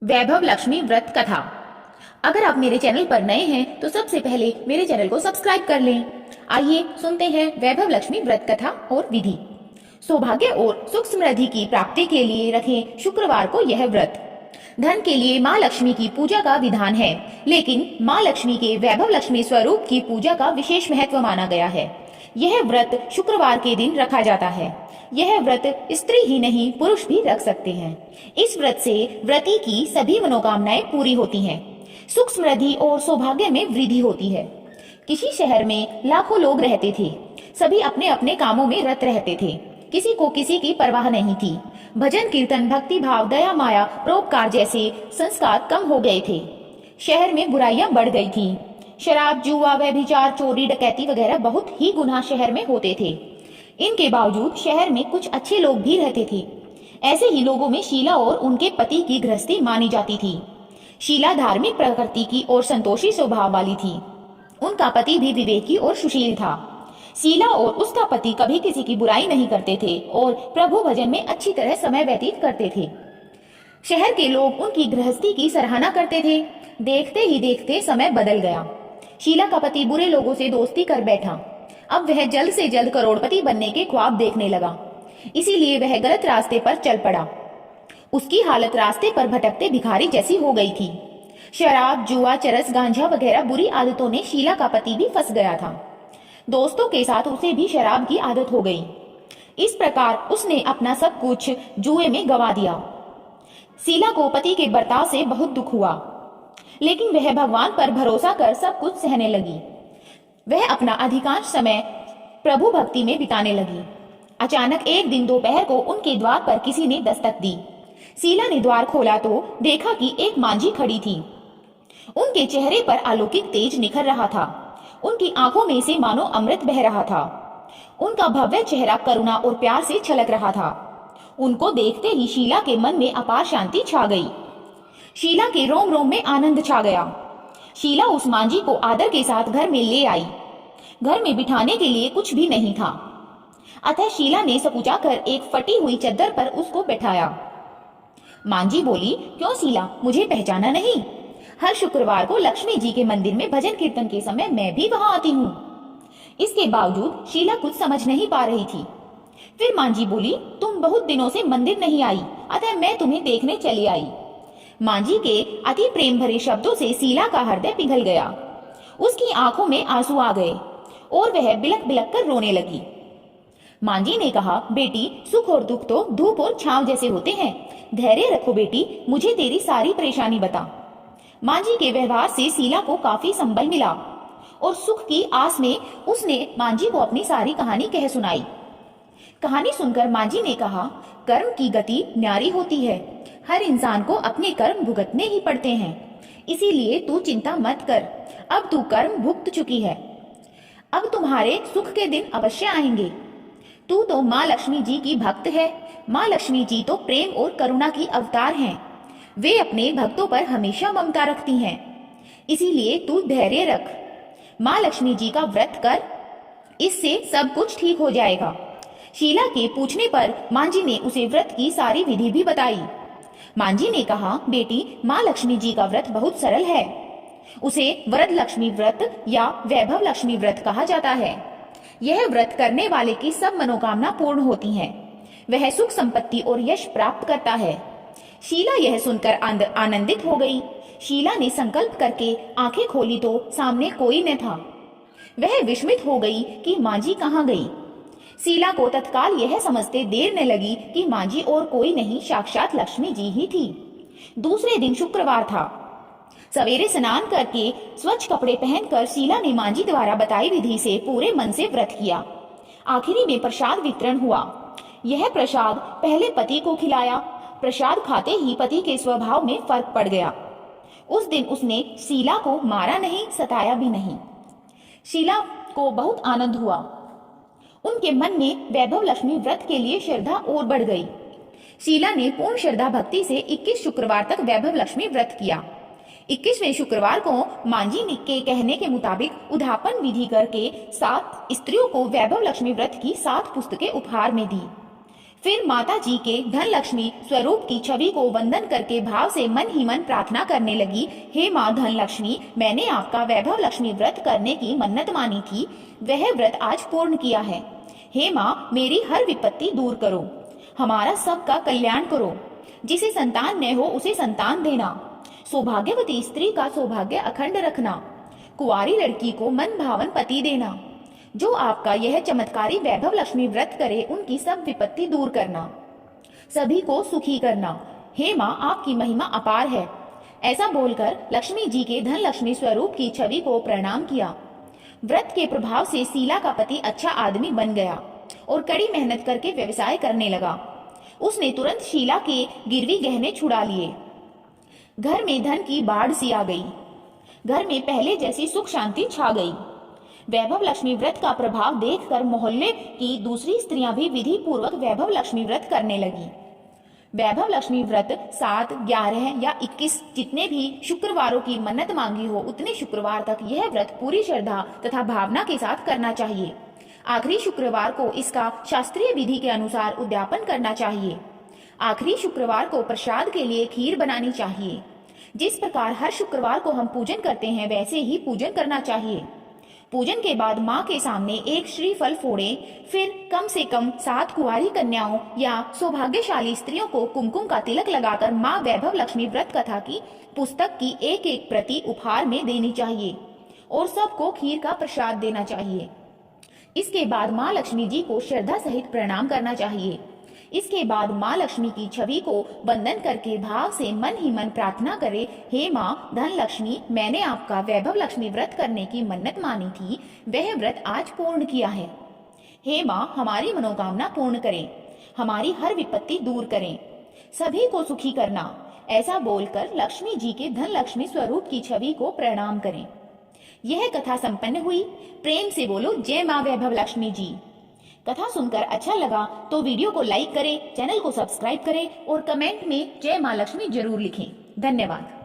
वैभव लक्ष्मी व्रत कथा। अगर आप मेरे चैनल पर नए हैं तो सबसे पहले मेरे चैनल को सब्सक्राइब कर लें। आइए सुनते हैं वैभव लक्ष्मी व्रत कथा और विधि। सौभाग्य और सुख समृद्धि की प्राप्ति के लिए रखें शुक्रवार को यह व्रत। धन के लिए माँ लक्ष्मी की पूजा का विधान है, लेकिन माँ लक्ष्मी के वैभव लक्ष्मी स्वरूप की पूजा का विशेष महत्व माना गया है। यह व्रत शुक्रवार के दिन रखा जाता है। यह व्रत स्त्री ही नहीं पुरुष भी रख सकते हैं। इस व्रत से व्रती की सभी मनोकामनाएं पूरी होती हैं। सुख समृद्धि और सौभाग्य में वृद्धि होती है। किसी शहर में लाखों लोग रहते थे। सभी अपने अपने कामों में रत रहते थे। किसी को किसी की परवाह नहीं थी। भजन कीर्तन, भक्ति भाव, दया माया, परोपकार जैसे संस्कार कम हो गए थे। शहर में बुराइयां बढ़ गई थी। शराब, जुआ, व्यभिचार, चोरी, डकैती वगैरह बहुत ही गुनाह शहर में होते थे। इनके बावजूद शहर में कुछ अच्छे लोग भी रहते थे। ऐसे ही लोगों में शीला और उनके पति की गृहस्थी मानी जाती थी। शीला धार्मिक प्रकृति की और संतोषी स्वभाव वाली थी। उनका पति भी विवेकी और सुशील था। शीला और उसका पति कभी किसी की बुराई नहीं करते थे और प्रभु भजन में अच्छी तरह समय व्यतीत करते थे। शहर के लोग उनकी गृहस्थी की सराहना करते थे। देखते ही देखते समय बदल गया। शीला का पति बुरे लोगों से दोस्ती कर बैठा। अब वह जल्द से जल्द करोड़पति बनने के ख्वाब देखने लगा, इसीलिए वह गलत रास्ते पर चल पड़ा। उसकी हालत रास्ते पर भटकते भिखारी जैसी हो गई थी। शराब, जुआ, चरस, गांजा वगैरह बुरी आदतों ने शीला का पति भी फंस गया था। दोस्तों के साथ उसे भी शराब की आदत हो गई। इस प्रकार उसने अपना सब कुछ जुए में गंवा दिया। शीला को पति के बर्ताव से बहुत दुख हुआ, लेकिन वह भगवान पर भरोसा कर सब कुछ सहने लगी। वह अपना अधिकांश समय प्रभु भक्ति में बिताने लगी। अचानक एक दिन दोपहर को उनके द्वार पर किसी ने दस्तक दी। शीला ने द्वार खोला तो देखा कि एक मांझी खड़ी थी। उनके चेहरे पर अलौकिक तेज निखर रहा था। उनकी आंखों में से मानो अमृत बह रहा था। उनका भव्य चेहरा करुणा और प्यार से छलक रहा था। उनको देखते ही शीला के मन में अपार शांति छा गई। शीला के रोम रोम में आनंद छा गया। शीला उस मांझी को आदर के साथ घर में ले आई। घर में बिठाने के लिए कुछ भी नहीं था, अतः शीला ने सकुचा कर एक फटी हुई चद्दर पर उसको बैठाया। मांझी बोली, क्यों शीला, मुझे पहचाना नहीं? हर शुक्रवार को लक्ष्मी जी के मंदिर में भजन कीर्तन के समय मैं भी वहां आती हूँ। इसके बावजूद शीला कुछ समझ नहीं पा रही थी। फिर मांझी बोली, तुम बहुत दिनों से मंदिर नहीं आई, अतः मैं तुम्हें देखने चली आई। मांझी के अति प्रेम भरे शब्दों से शीला का हृदय पिघल गया। उसकी आंखों में आंसू आ गए और वह बिलक बिलक कर रोने लगी। मांझी ने कहा, बेटी, सुख और दुख तो धूप और छांव जैसे होते हैं। धैर्य रखो बेटी, मुझे तेरी सारी परेशानी बता। मांझी के व्यवहार से शीला को काफी संबल मिला और सुख की आस में उसने मांझी को अपनी सारी कहानी कह सुनाई। कहानी सुनकर मांझी ने कहा, कर्म की गति न्यारी होती है। हर इंसान को अपने कर्म भुगतने ही पड़ते हैं, इसीलिए तू चिंता मत कर। अब तू कर्म भुगत चुकी है। अब तुम्हारे सुख के दिन अवश्य आएंगे। तू तो माँ लक्ष्मी जी की भक्त है। माँ लक्ष्मी जी तो प्रेम और करुणा की अवतार हैं। वे अपने भक्तों पर हमेशा ममता रखती हैं, इसीलिए तू धैर्य रख। माँ लक्ष्मी जी का व्रत कर, इससे सब कुछ ठीक हो जाएगा। शीला के पूछने पर मांझी ने उसे व्रत की सारी विधि भी बताई। मांझी ने कहा, बेटी, माँ लक्ष्मी जी का व्रत बहुत सरल है। उसे वरद लक्ष्मी व्रत या वैभव लक्ष्मी व्रत कहा जाता है। यह व्रत करने वाले की सब मनोकामना पूर्ण होती हैं। वह सुख संपत्ति और यश प्राप्त करता है। शीला यह सुनकर आनंदित हो गई। शीला ने संकल्प करके आंखें खोली तो सामने कोई न था। वह विस्मित हो गई कि मांझी कहाँ गई। शीला को तत्काल यह समझते देर न लगी कि मांझी और कोई नहीं, साक्षात लक्ष्मी जी ही थी। दूसरे दिन शुक्रवार था। सवेरे स्नान करके स्वच्छ कपड़े पहनकर शीला ने मांझी द्वारा बताई विधि से पूरे मन से व्रत किया। आखिरी में प्रसाद वितरण हुआ। यह प्रसाद पहले पति को खिलाया। प्रसाद खाते ही पति के स्वभाव में फर्क पड़ गया। उस दिन उसने शीला को मारा नहीं, सताया भी नहीं। शीला को बहुत आनंद हुआ। उनके मन में वैभव लक्ष्मी व्रत के लिए श्रद्धा और बढ़ गई। शीला ने पूर्ण श्रद्धा भक्ति से 21 शुक्रवार तक वैभव लक्ष्मी व्रत किया। 21वें शुक्रवार को मांझी के कहने के मुताबिक उद्यापन विधि करके 7 स्त्रियों को वैभव लक्ष्मी व्रत की 7 पुस्तकें उपहार में दी। फिर माता जी के धन लक्ष्मी स्वरूप की छवि को वंदन करके भाव से मन ही मन प्रार्थना करने लगी, हे माँ धन लक्ष्मी, मैंने आपका वैभव लक्ष्मी व्रत करने की मन्नत मानी थी, वह व्रत आज पूर्ण किया है। हे माँ, मेरी हर विपत्ति दूर करो, हमारा सबका कल्याण करो, जिसे संतान न हो उसे संतान देना, सौभाग्यवती स्त्री का सौभाग्य अखंड रखना, कुंवारी लड़की को मन भावन पति देना। जो आपका यह चमत्कारी वैभव लक्ष्मी व्रत करे उनकी सब विपत्ति दूर करना, सभी को सुखी करना। हे माँ, आपकी महिमा अपार है। ऐसा बोलकर लक्ष्मी जी के धन लक्ष्मी स्वरूप की छवि को प्रणाम किया। व्रत के प्रभाव से शीला का पति अच्छा आदमी बन गया और कड़ी मेहनत करके व्यवसाय करने लगा। उसने तुरंत शीला के गिरवी गहने छुड़ा लिए। घर में धन की बाढ़ सी आ गई। घर में पहले जैसी सुख शांति छा गई। वैभव लक्ष्मी व्रत का प्रभाव देखकर मोहल्ले की दूसरी स्त्रियां भी विधि पूर्वक वैभव लक्ष्मी व्रत करने लगी। वैभव लक्ष्मी व्रत 7, 11 या 21 जितने भी शुक्रवारों की मन्नत मांगी हो उतने शुक्रवार तक यह व्रत पूरी श्रद्धा तथा भावना के साथ करना चाहिए। आखिरी शुक्रवार को इसका शास्त्रीय विधि के अनुसार उद्यापन करना चाहिए। आखिरी शुक्रवार को प्रसाद के लिए खीर बनानी चाहिए। जिस प्रकार हर शुक्रवार को हम पूजन करते हैं वैसे ही पूजन करना चाहिए। पूजन के बाद माँ के सामने एक श्रीफल फोड़े, फिर कम से कम 7 कुंवारी कन्याओं या सौभाग्यशाली स्त्रियों को कुमकुम का तिलक लगाकर माँ वैभव लक्ष्मी व्रत कथा की पुस्तक की एक प्रति उपहार में देनी चाहिए और सबको खीर का प्रसाद देना चाहिए। इसके बाद माँ लक्ष्मी जी को श्रद्धा सहित प्रणाम करना चाहिए। इसके बाद माँ लक्ष्मी की छवि को वंदन करके भाव से मन ही मन प्रार्थना करे, हे माँ धन लक्ष्मी, मैंने आपका वैभव लक्ष्मी व्रत करने की मन्नत मानी थी, वह व्रत आज पूर्ण किया है। हे माँ, हमारी मनोकामना पूर्ण करें, हमारी हर विपत्ति दूर करें, सभी को सुखी करना। ऐसा बोलकर लक्ष्मी जी के धन लक्ष्मी स्वरूप की छवि को प्रणाम करें। यह कथा संपन्न हुई। प्रेम से बोलो जय माँ वैभव लक्ष्मी जी। कथा सुनकर अच्छा लगा तो वीडियो को लाइक करें, चैनल को सब्सक्राइब करें और कमेंट में जय माँ लक्ष्मी जरूर लिखें। धन्यवाद।